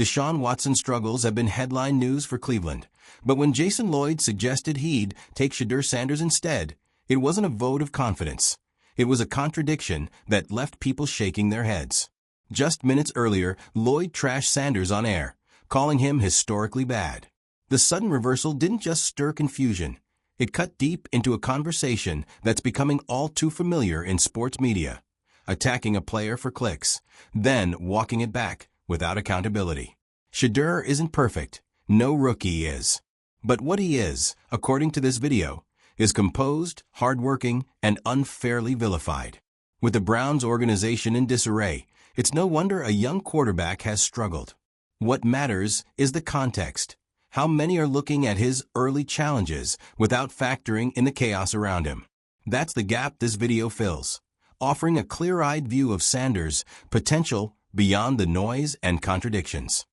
Deshaun Watson's struggles have been headline news for Cleveland, but when Jason Lloyd suggested he'd take Shedeur Sanders instead, it wasn't a vote of confidence. It was a contradiction that left people shaking their heads. Just minutes earlier, Lloyd trashed Sanders on air, calling him historically bad. The sudden reversal didn't just stir confusion. It cut deep into a conversation that's becoming all too familiar in sports media. Attacking a player for clicks, then walking it back without accountability. Shedeur isn't perfect. No rookie is. But what he is, according to this video, is composed, hardworking, and unfairly vilified. With the Browns organization in disarray, it's no wonder a young quarterback has struggled. What matters is the context. How many are looking at his early challenges without factoring in the chaos around him? That's the gap this video fills, offering a clear-eyed view of Sanders' potential beyond the noise and contradictions.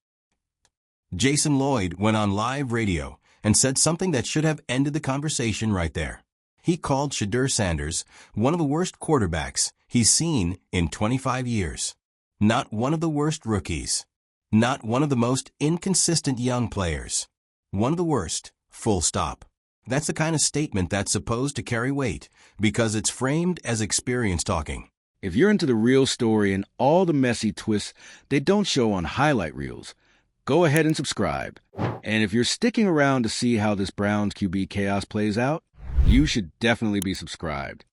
Jason Lloyd went on live radio and said something that should have ended the conversation right there. He called Shedeur Sanders one of the worst quarterbacks he's seen in 25 years. Not one of the worst rookies. Not one of the most inconsistent young players. One of the worst, full stop. That's the kind of statement that's supposed to carry weight because it's framed as experience talking. If you're into the real story and all the messy twists they don't show on highlight reels, go ahead and subscribe. And if you're sticking around to see how this Browns QB chaos plays out, you should definitely be subscribed.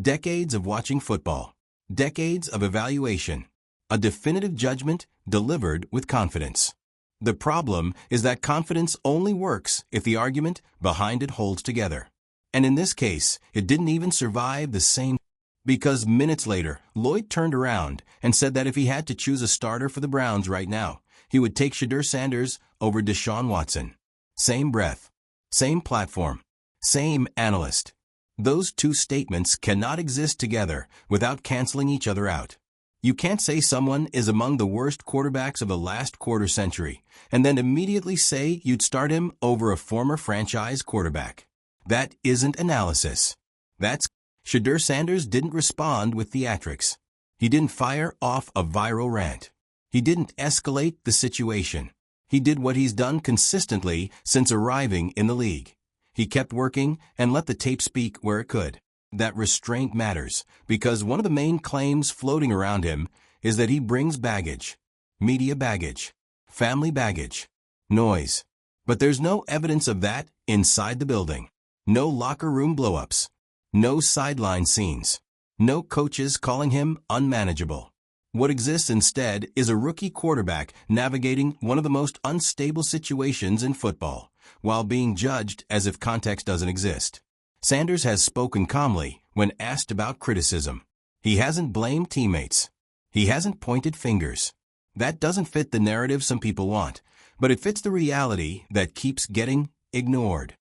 Decades of watching football. Decades of evaluation. A definitive judgment delivered with confidence. The problem is that confidence only works if the argument behind it holds together. And in this case, it didn't even survive the same. Because minutes later, Lloyd turned around and said that if he had to choose a starter for the Browns right now, he would take Shedeur Sanders over Deshaun Watson. Same breath, same platform, same analyst. Those two statements cannot exist together without canceling each other out. You can't say someone is among the worst quarterbacks of the last quarter century and then immediately say you'd start him over a former franchise quarterback. That isn't analysis. That's Shedeur Sanders didn't respond with theatrics. He didn't fire off a viral rant. He didn't escalate the situation. He did what he's done consistently since arriving in the league. He kept working and let the tape speak where it could. That restraint matters because one of the main claims floating around him is that he brings baggage. Media baggage. Family baggage. Noise. But there's no evidence of that inside the building. No locker room blow-ups. No sideline scenes. No coaches calling him unmanageable. What exists instead is a rookie quarterback navigating one of the most unstable situations in football, while being judged as if context doesn't exist. Sanders has spoken calmly when asked about criticism. He hasn't blamed teammates. He hasn't pointed fingers. That doesn't fit the narrative some people want, but it fits the reality that keeps getting ignored.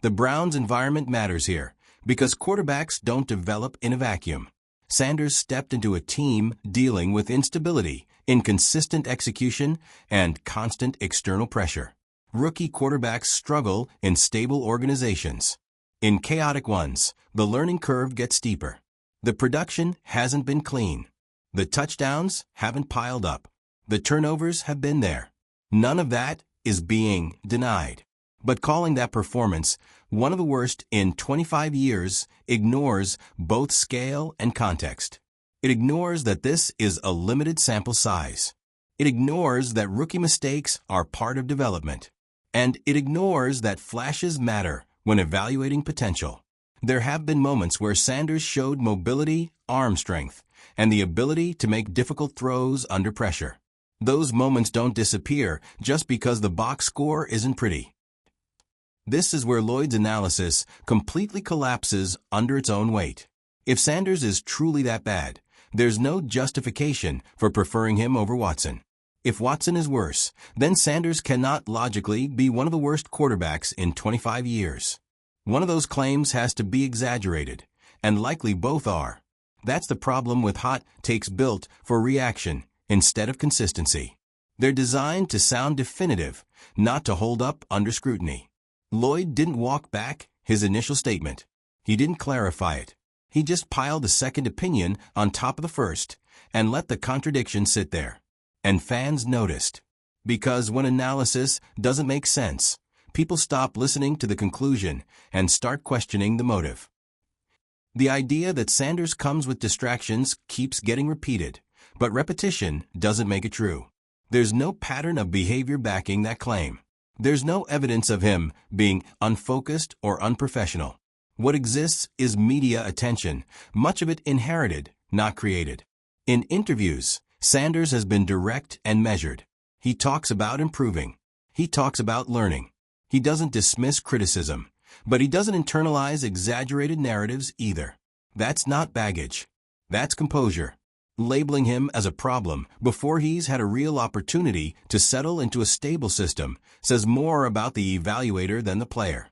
The Browns' environment matters here, because quarterbacks don't develop in a vacuum. Sanders stepped into a team dealing with instability, inconsistent execution, and constant external pressure. Rookie quarterbacks struggle in stable organizations. In chaotic ones, the learning curve gets steeper. The production hasn't been clean. The touchdowns haven't piled up. The turnovers have been there. None of that is being denied. But calling that performance one of the worst in 25 years ignores both scale and context. It ignores that this is a limited sample size. It ignores that rookie mistakes are part of development. And it ignores that flashes matter when evaluating potential. There have been moments where Sanders showed mobility, arm strength, and the ability to make difficult throws under pressure. Those moments don't disappear just because the box score isn't pretty. This is where Lloyd's analysis completely collapses under its own weight. If Sanders is truly that bad, there's no justification for preferring him over Watson. If Watson is worse, then Sanders cannot logically be one of the worst quarterbacks in 25 years. One of those claims has to be exaggerated, and likely both are. That's the problem with hot takes built for reaction instead of consistency. They're designed to sound definitive, not to hold up under scrutiny. Lloyd didn't walk back his initial statement. He didn't clarify it. He just piled a second opinion on top of the first and let the contradiction sit there. And fans noticed. Because when analysis doesn't make sense, people stop listening to the conclusion and start questioning the motive. The idea that Sanders comes with distractions keeps getting repeated, but repetition doesn't make it true. There's no pattern of behavior backing that claim. There's no evidence of him being unfocused or unprofessional. What exists is media attention, much of it inherited, not created. In interviews, Sanders has been direct and measured. He talks about improving. He talks about learning. He doesn't dismiss criticism, but he doesn't internalize exaggerated narratives either. That's not baggage. That's composure. Labeling him as a problem before he's had a real opportunity to settle into a stable system says more about the evaluator than the player.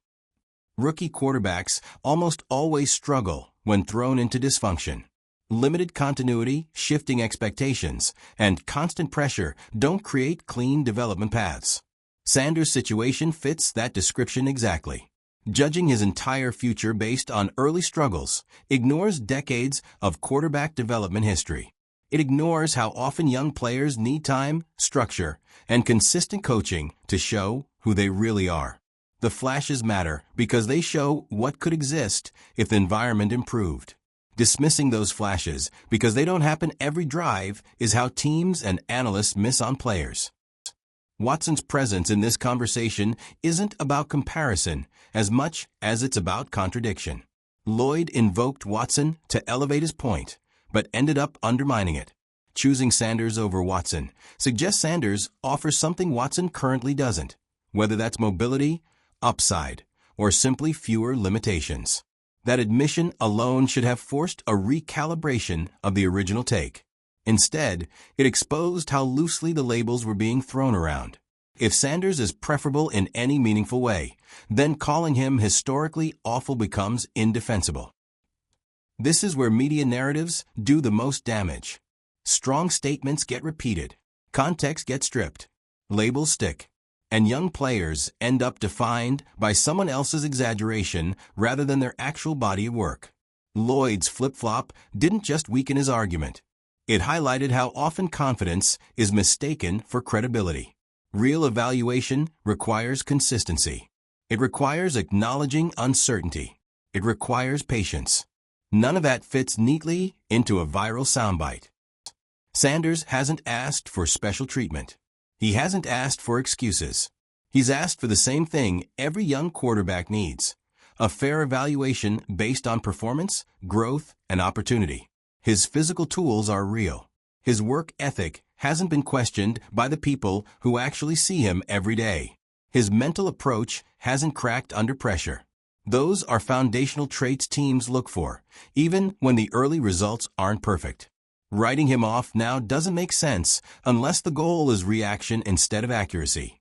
Rookie quarterbacks almost always struggle when thrown into dysfunction. Limited continuity, shifting expectations, and constant pressure don't create clean development paths. Sanders' situation fits that description exactly. Judging his entire future based on early struggles ignores decades of quarterback development history. It ignores how often young players need time, structure, and consistent coaching to show who they really are. The flashes matter because they show what could exist if the environment improved. Dismissing those flashes because they don't happen every drive is how teams and analysts miss on players. Watson's presence in this conversation isn't about comparison as much as it's about contradiction. Lloyd invoked Watson to elevate his point, but ended up undermining it. Choosing Sanders over Watson suggests Sanders offers something Watson currently doesn't, whether that's mobility, upside, or simply fewer limitations. That admission alone should have forced a recalibration of the original take. Instead, it exposed how loosely the labels were being thrown around. If Sanders is preferable in any meaningful way, then calling him historically awful becomes indefensible. This is where media narratives do the most damage. Strong statements get repeated, context gets stripped, labels stick, and young players end up defined by someone else's exaggeration rather than their actual body of work. Lloyd's flip-flop didn't just weaken his argument. It highlighted how often confidence is mistaken for credibility. Real evaluation requires consistency. It requires acknowledging uncertainty. It requires patience. None of that fits neatly into a viral soundbite. Sanders hasn't asked for special treatment. He hasn't asked for excuses. He's asked for the same thing every young quarterback needs: a fair evaluation based on performance, growth, and opportunity. His physical tools are real. His work ethic hasn't been questioned by the people who actually see him every day. His mental approach hasn't cracked under pressure. Those are foundational traits teams look for, even when the early results aren't perfect. Writing him off now doesn't make sense unless the goal is reaction instead of accuracy.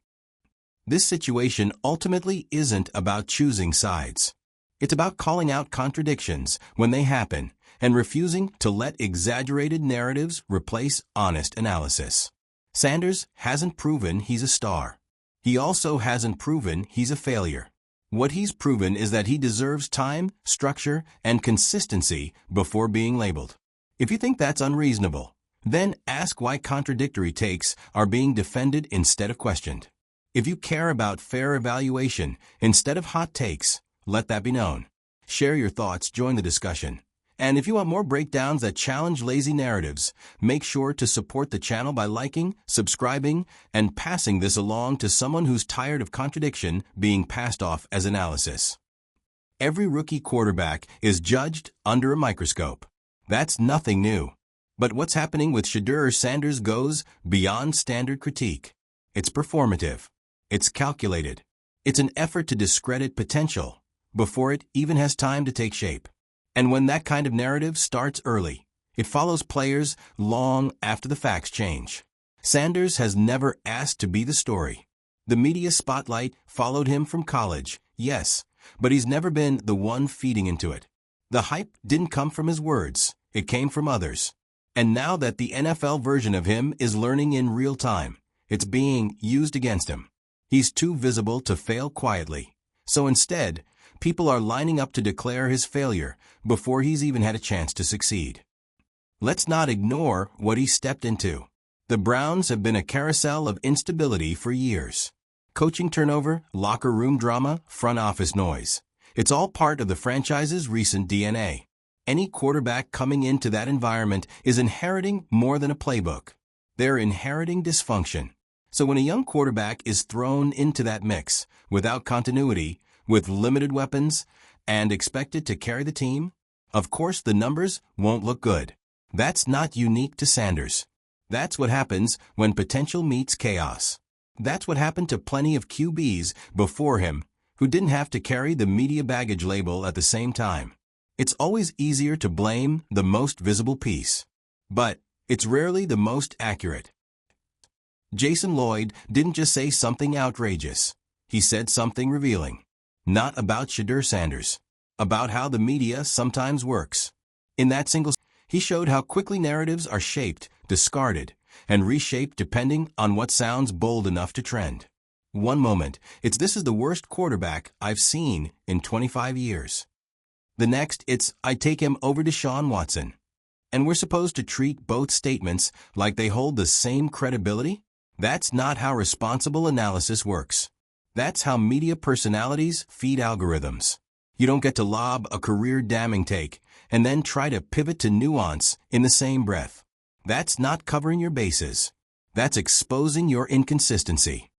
This situation ultimately isn't about choosing sides. It's about calling out contradictions when they happen and refusing to let exaggerated narratives replace honest analysis. Sanders hasn't proven he's a star. He also hasn't proven he's a failure. What he's proven is that he deserves time, structure, and consistency before being labeled. If you think that's unreasonable, then ask why contradictory takes are being defended instead of questioned. If you care about fair evaluation instead of hot takes, let that be known. Share your thoughts, join the discussion. And if you want more breakdowns that challenge lazy narratives, make sure to support the channel by liking, subscribing, and passing this along to someone who's tired of contradiction being passed off as analysis. Every rookie quarterback is judged under a microscope. That's nothing new. But what's happening with Shedeur Sanders goes beyond standard critique. It's performative. It's calculated. It's an effort to discredit potential before it even has time to take shape. And when that kind of narrative starts early, it follows players long after the facts change. Sanders has never asked to be the story. The media spotlight followed him from college, yes, but he's never been the one feeding into it. The hype didn't come from his words. It came from others. And now that the NFL version of him is learning in real time, it's being used against him. He's too visible to fail quietly. So instead, people are lining up to declare his failure before he's even had a chance to succeed. Let's not ignore what he stepped into. The Browns have been a carousel of instability for years. Coaching turnover, locker room drama, front office noise. It's all part of the franchise's recent DNA. Any quarterback coming into that environment is inheriting more than a playbook. They're inheriting dysfunction. So when a young quarterback is thrown into that mix, without continuity, with limited weapons, and expected to carry the team, of course the numbers won't look good. That's not unique to Sanders. That's what happens when potential meets chaos. That's what happened to plenty of QBs before him who didn't have to carry the media baggage label at the same time. It's always easier to blame the most visible piece, but it's rarely the most accurate. Jason Lloyd didn't just say something outrageous. He said something revealing. Not about Shedeur Sanders. About how the media sometimes works. In that single, he showed how quickly narratives are shaped, discarded, and reshaped depending on what sounds bold enough to trend. One moment, it's "this is the worst quarterback I've seen in 25 years. The next, it's "I take him over Deshaun Watson." And we're supposed to treat both statements like they hold the same credibility? That's not how responsible analysis works. That's how media personalities feed algorithms. You don't get to lob a career-damning take and then try to pivot to nuance in the same breath. That's not covering your bases. That's exposing your inconsistency.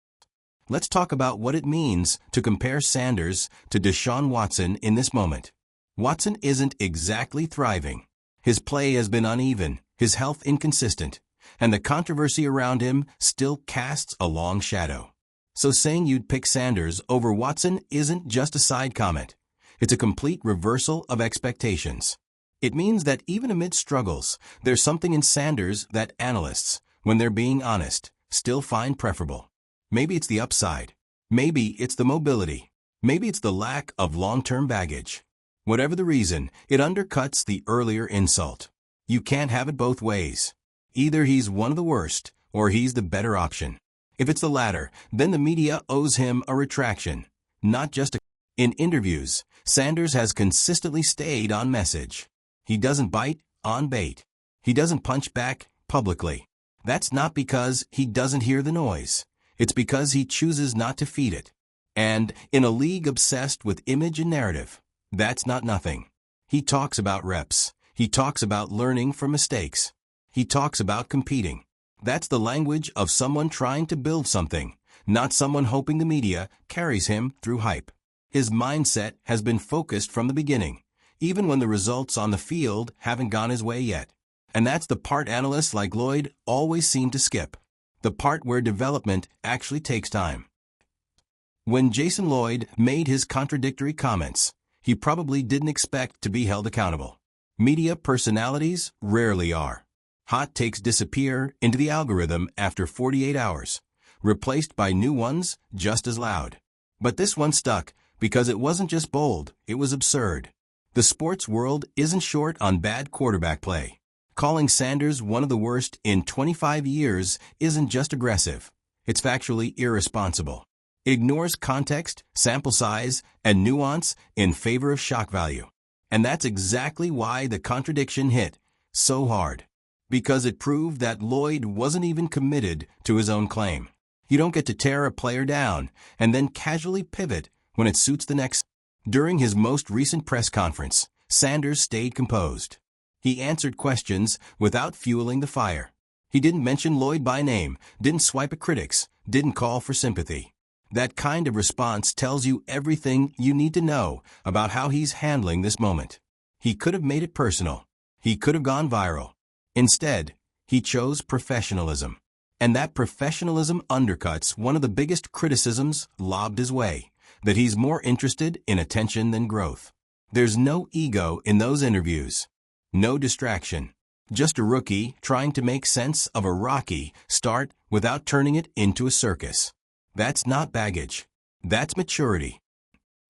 Let's talk about what it means to compare Sanders to Deshaun Watson in this moment. Watson isn't exactly thriving. His play has been uneven, his health inconsistent, and the controversy around him still casts a long shadow. So saying you'd pick Sanders over Watson isn't just a side comment. It's a complete reversal of expectations. It means that even amid struggles, there's something in Sanders that analysts, when they're being honest, still find preferable. Maybe it's the upside. Maybe it's the mobility. Maybe it's the lack of long-term baggage. Whatever the reason, it undercuts the earlier insult. You can't have it both ways. Either he's one of the worst, or he's the better option. If it's the latter, then the media owes him a retraction, not just a... In interviews, Sanders has consistently stayed on message. He doesn't bite on bait. He doesn't punch back publicly. That's not because he doesn't hear the noise. It's because he chooses not to feed it. And in a league obsessed with image and narrative, that's not nothing. He talks about reps. He talks about learning from mistakes. He talks about competing. That's the language of someone trying to build something, not someone hoping the media carries him through hype. His mindset has been focused from the beginning, even when the results on the field haven't gone his way yet. And that's the part analysts like Lloyd always seem to skip. The part where development actually takes time. When Jason Lloyd made his contradictory comments, he probably didn't expect to be held accountable. Media personalities rarely are. Hot takes disappear into the algorithm after 48 hours, replaced by new ones just as loud. But this one stuck because it wasn't just bold, it was absurd. The sports world isn't short on bad quarterback play. Calling Sanders one of the worst in 25 years isn't just aggressive, it's factually irresponsible. It ignores context, sample size, and nuance in favor of shock value. And that's exactly why the contradiction hit so hard. Because it proved that Lloyd wasn't even committed to his own claim. You don't get to tear a player down and then casually pivot when it suits the next. During his most recent press conference, Sanders stayed composed. He answered questions without fueling the fire. He didn't mention Lloyd by name, didn't swipe at critics, didn't call for sympathy. That kind of response tells you everything you need to know about how he's handling this moment. He could have made it personal. He could have gone viral. Instead, he chose professionalism. And that professionalism undercuts one of the biggest criticisms lobbed his way, that he's more interested in attention than growth. There's no ego in those interviews. No distraction. Just a rookie trying to make sense of a rocky start without turning it into a circus. That's not baggage. That's maturity.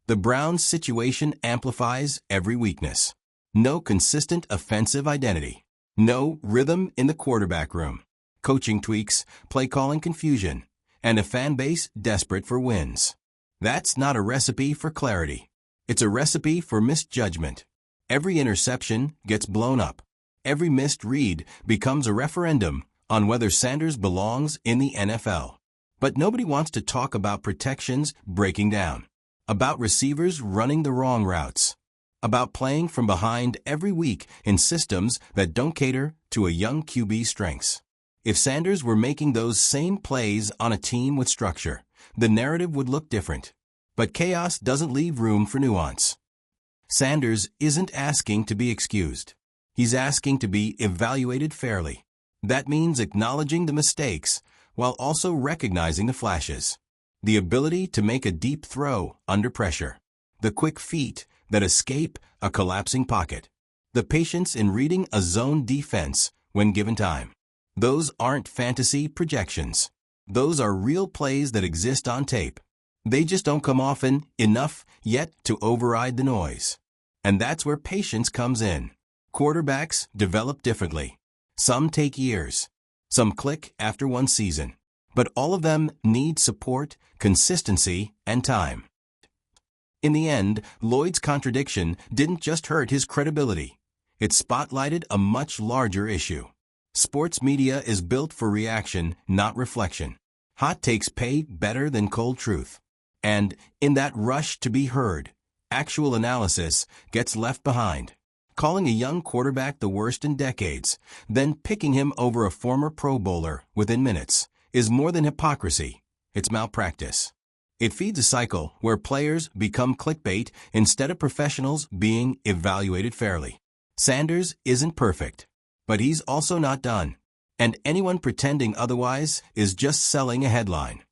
The Browns' situation amplifies every weakness. No consistent offensive identity. No rhythm in the quarterback room. Coaching tweaks, play calling confusion, and a fan base desperate for wins. That's not a recipe for clarity. It's a recipe for misjudgment. Every interception gets blown up. Every missed read becomes a referendum on whether Sanders belongs in the NFL. But nobody wants to talk about protections breaking down, about receivers running the wrong routes, about playing from behind every week in systems that don't cater to a young QB's strengths. If Sanders were making those same plays on a team with structure, the narrative would look different. But chaos doesn't leave room for nuance. Sanders isn't asking to be excused. He's asking to be evaluated fairly. That means acknowledging the mistakes while also recognizing the flashes. The ability to make a deep throw under pressure. The quick feet that escape a collapsing pocket. The patience in reading a zone defense when given time. Those aren't fantasy projections. Those are real plays that exist on tape. They just don't come often enough yet to override the noise. And that's where patience comes in. Quarterbacks develop differently. Some take years. Some click after one season. But all of them need support, consistency, and time. In the end, Lloyd's contradiction didn't just hurt his credibility. It spotlighted a much larger issue. Sports media is built for reaction, not reflection. Hot takes pay better than cold truth. And, in that rush to be heard, actual analysis gets left behind. Calling a young quarterback the worst in decades, then picking him over a former Pro Bowler within minutes, is more than hypocrisy. It's malpractice. It feeds a cycle where players become clickbait instead of professionals being evaluated fairly. Sanders isn't perfect, but he's also not done. And anyone pretending otherwise is just selling a headline.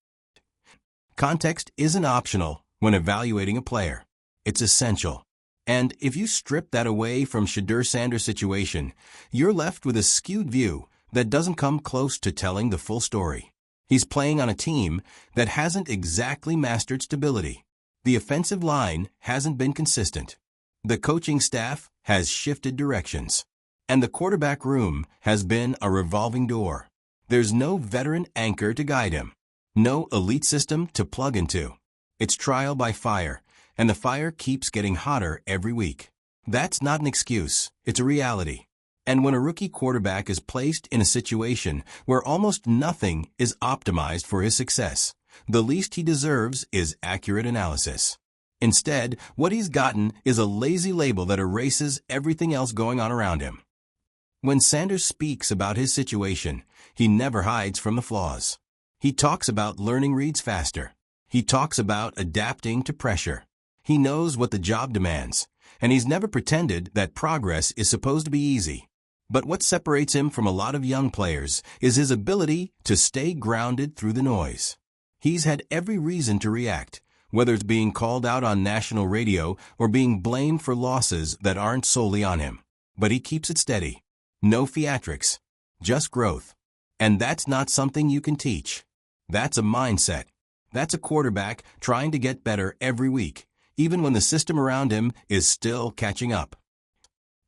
Context isn't optional when evaluating a player. It's essential. And if you strip that away from Shedeur Sanders' situation, you're left with a skewed view that doesn't come close to telling the full story. He's playing on a team that hasn't exactly mastered stability. The offensive line hasn't been consistent. The coaching staff has shifted directions. And the quarterback room has been a revolving door. There's no veteran anchor to guide him. No elite system to plug into. It's trial by fire, and the fire keeps getting hotter every week. That's not an excuse, it's a reality. And when a rookie quarterback is placed in a situation where almost nothing is optimized for his success, the least he deserves is accurate analysis. Instead, what he's gotten is a lazy label that erases everything else going on around him. When Sanders speaks about his situation, he never hides from the flaws. He talks about learning reads faster. He talks about adapting to pressure. He knows what the job demands, and he's never pretended that progress is supposed to be easy. But what separates him from a lot of young players is his ability to stay grounded through the noise. He's had every reason to react, whether it's being called out on national radio or being blamed for losses that aren't solely on him. But he keeps it steady. No theatrics, just growth. And that's not something you can teach. That's a mindset. That's a quarterback trying to get better every week, even when the system around him is still catching up.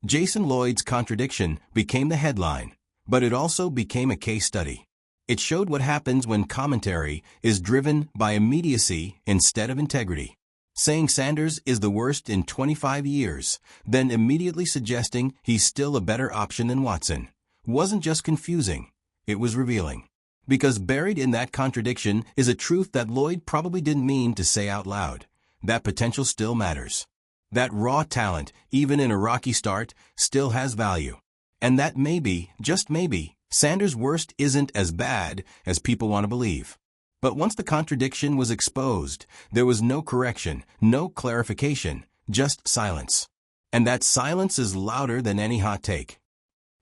Jason Lloyd's contradiction became the headline, but it also became a case study. It showed what happens when commentary is driven by immediacy instead of integrity. Saying Sanders is the worst in 25 years, then immediately suggesting he's still a better option than Watson, wasn't just confusing, it was revealing. Because buried in that contradiction is a truth that Lloyd probably didn't mean to say out loud. That potential still matters. That raw talent, even in a rocky start, still has value. And that maybe, just maybe, Sanders' worst isn't as bad as people want to believe. But once the contradiction was exposed, there was no correction, no clarification, just silence. And that silence is louder than any hot take.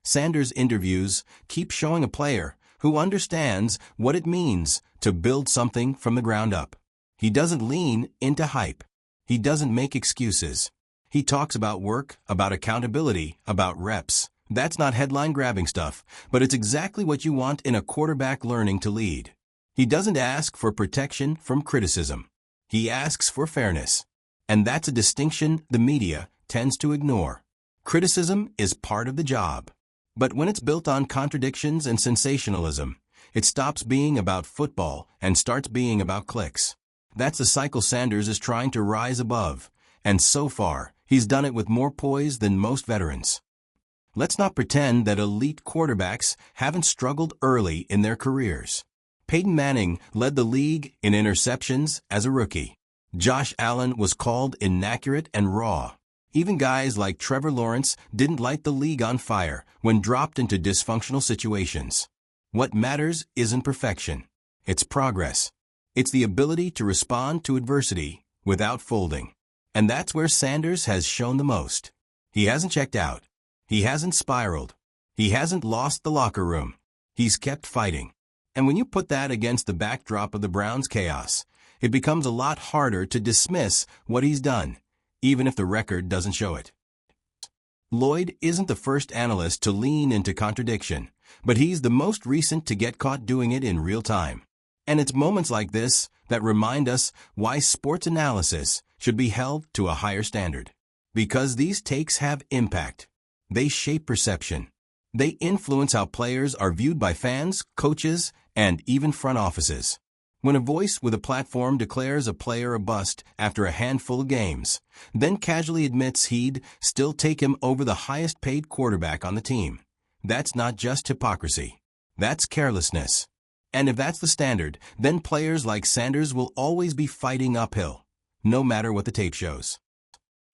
Sanders' interviews keep showing a player who understands what it means to build something from the ground up. He doesn't lean into hype. He doesn't make excuses. He talks about work, about accountability, about reps. That's not headline-grabbing stuff, but it's exactly what you want in a quarterback learning to lead. He doesn't ask for protection from criticism. He asks for fairness. And that's a distinction the media tends to ignore. Criticism is part of the job. But when it's built on contradictions and sensationalism, it stops being about football and starts being about clicks. That's the cycle Sanders is trying to rise above, and so far, he's done it with more poise than most veterans. Let's not pretend that elite quarterbacks haven't struggled early in their careers. Peyton Manning led the league in interceptions as a rookie. Josh Allen was called inaccurate and raw. Even guys like Trevor Lawrence didn't light the league on fire when dropped into dysfunctional situations. What matters isn't perfection. It's progress. It's the ability to respond to adversity without folding. And that's where Sanders has shown the most. He hasn't checked out. He hasn't spiraled. He hasn't lost the locker room. He's kept fighting. And when you put that against the backdrop of the Browns' chaos, it becomes a lot harder to dismiss what he's done, even if the record doesn't show it. Lloyd isn't the first analyst to lean into contradiction, but he's the most recent to get caught doing it in real time. And it's moments like this that remind us why sports analysis should be held to a higher standard. Because these takes have impact. They shape perception. They influence how players are viewed by fans, coaches, and even front offices. When a voice with a platform declares a player a bust after a handful of games, then casually admits he'd still take him over the highest-paid quarterback on the team, that's not just hypocrisy. That's carelessness. And if that's the standard, then players like Sanders will always be fighting uphill, no matter what the tape shows.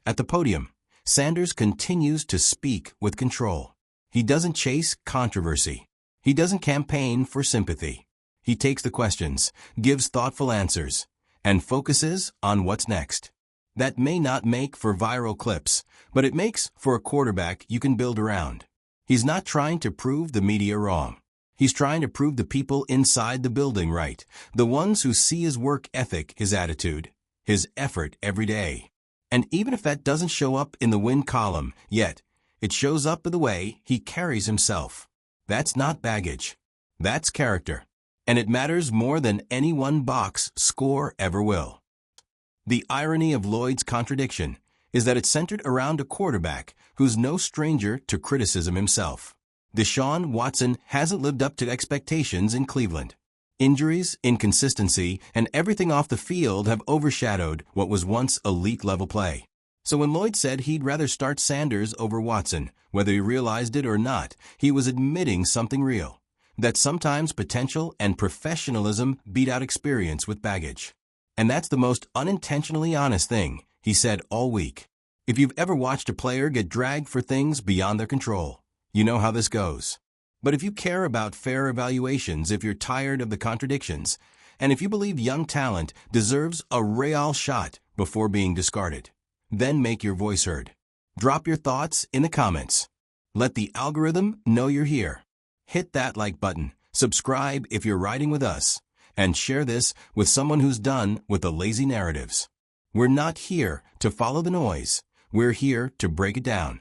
At the podium, Sanders continues to speak with control. He doesn't chase controversy. He doesn't campaign for sympathy. He takes the questions, gives thoughtful answers, and focuses on what's next. That may not make for viral clips, but it makes for a quarterback you can build around. He's not trying to prove the media wrong. He's trying to prove the people inside the building right, the ones who see his work ethic, his attitude, his effort every day. And even if that doesn't show up in the win column yet, it shows up in the way he carries himself. That's not baggage. That's character. And it matters more than any one box score ever will. The irony of Lloyd's contradiction is that it's centered around a quarterback who's no stranger to criticism himself. Deshaun Watson hasn't lived up to expectations in Cleveland. Injuries, inconsistency, and everything off the field have overshadowed what was once elite-level play. So when Lloyd said he'd rather start Sanders over Watson, whether he realized it or not, he was admitting something real. That sometimes potential and professionalism beat out experience with baggage. And that's the most unintentionally honest thing he said all week. If you've ever watched a player get dragged for things beyond their control, you know how this goes. But if you care about fair evaluations, if you're tired of the contradictions, and if you believe young talent deserves a real shot before being discarded, then make your voice heard. Drop your thoughts in the comments. Let the algorithm know you're here. Hit that like button, subscribe if you're riding with us, and share this with someone who's done with the lazy narratives. We're not here to follow the noise. We're here to break it down.